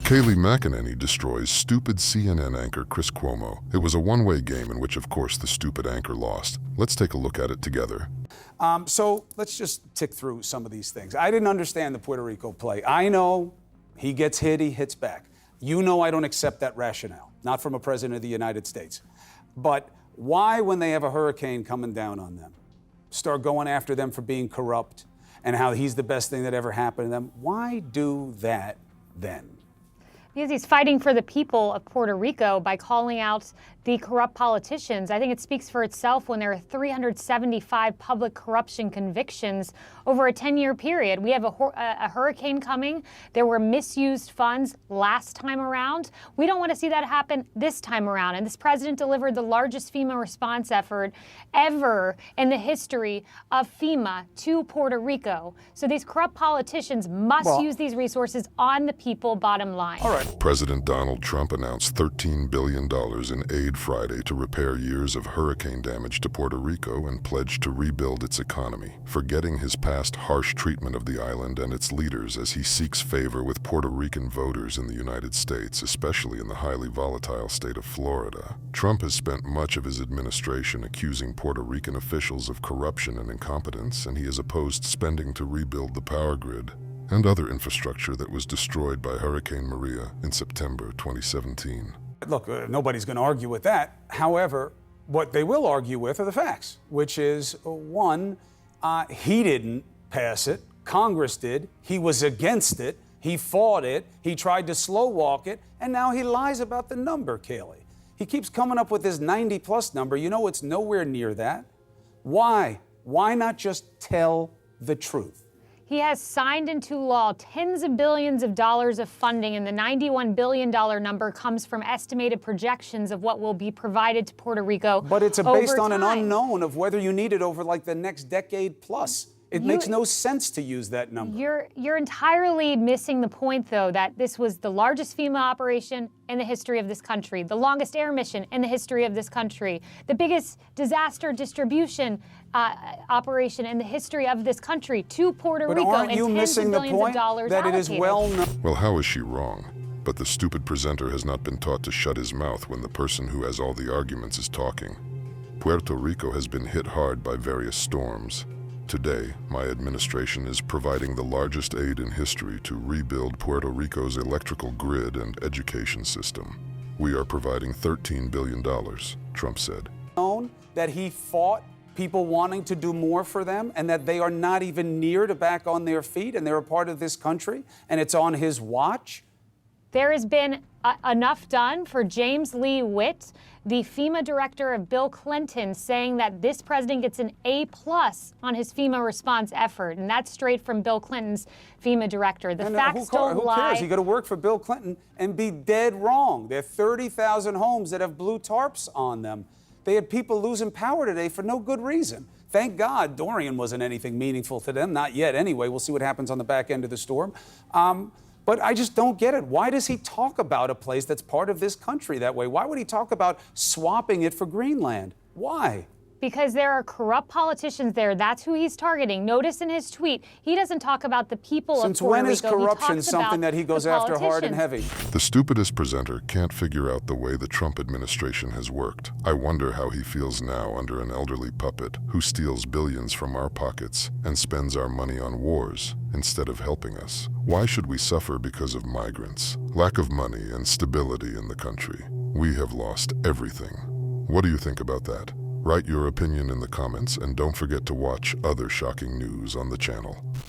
Kayleigh McEnany destroys stupid CNN anchor Chris Cuomo. It was a one-way game in which, of course, the stupid anchor lost. Let's take a look at it together. So let's just tick through some of these things. I didn't understand the Puerto Rico play. I know he gets hit, he hits back. You know I don't accept that rationale, not from a president of the United States. But why, when they have a hurricane coming down on them, start going after them for being corrupt and how he's the best thing that ever happened to them? Why do that then? Because he's fighting for the people of Puerto Rico by calling out the corrupt politicians. I think it speaks for itself when there are 375 public corruption convictions over a 10-year period. We have a hurricane coming. There were misused funds last time around. We don't want to see that happen this time around. And this president delivered the largest FEMA response effort ever in the history of FEMA to Puerto Rico. So these corrupt politicians must use these resources on the people, bottom line. All right. President Donald Trump announced $13 billion in aid Friday to repair years of hurricane damage to Puerto Rico and pledged to rebuild its economy, forgetting his past harsh treatment of the island and its leaders as he seeks favor with Puerto Rican voters in the United States, especially in the highly volatile state of Florida. Trump has spent much of his administration accusing Puerto Rican officials of corruption and incompetence, and he has opposed spending to rebuild the power grid and other infrastructure that was destroyed by Hurricane Maria in September 2017. Look, nobody's going to argue with that. However, what they will argue with are the facts, which is, one, he didn't pass it. Congress did. He was against it. He fought it. He tried to slow walk it. And now he lies about the number, Kayleigh. He keeps coming up with this 90-plus number. You know it's nowhere near that. Why? Why not just tell the truth? He has signed into law tens of billions of dollars of funding, and the $91 billion number comes from estimated projections of what will be provided to Puerto Rico. But it's based on an unknown of whether you need it over like the next decade plus. It makes no sense to use that number. You're entirely missing the point, though, that this was the largest FEMA operation in the history of this country, the longest air mission in the history of this country, the biggest disaster distribution operation in the history of this country to Puerto Rico. Aren't you missing the point that it is well known? Well, how is she wrong? But the stupid presenter has not been taught to shut his mouth when the person who has all the arguments is talking. Puerto Rico has been hit hard by various storms. Today, my administration is providing the largest aid in history to rebuild Puerto Rico's electrical grid and education system. We are providing $13 billion, Trump said. That he fought people wanting to do more for them and that they are not even near to back on their feet and they're a part of this country and it's on his watch? There has been enough done for James Lee Witt, the FEMA director of Bill Clinton, saying that this president gets an A+ on his FEMA response effort. And that's straight from Bill Clinton's FEMA director. The facts don't lie. Who cares? You got to work for Bill Clinton and be dead wrong. There are 30,000 homes that have blue tarps on them. They had people losing power today for no good reason. Thank God Dorian wasn't anything meaningful to them. Not yet, anyway. We'll see what happens on the back end of the storm. But I just don't get it. Why does he talk about a place that's part of this country that way? Why would he talk about swapping it for Greenland? Why? Because there are corrupt politicians there. That's who he's targeting. Notice in his tweet, he doesn't talk about the people of Puerto Rico. Since when is corruption something that he goes after hard and heavy? The stupidest presenter can't figure out the way the Trump administration has worked. I wonder how he feels now under an elderly puppet who steals billions from our pockets and spends our money on wars instead of helping us. Why should we suffer because of migrants, lack of money, and stability in the country? We have lost everything. What do you think about that? Write your opinion in the comments and don't forget to watch other shocking news on the channel.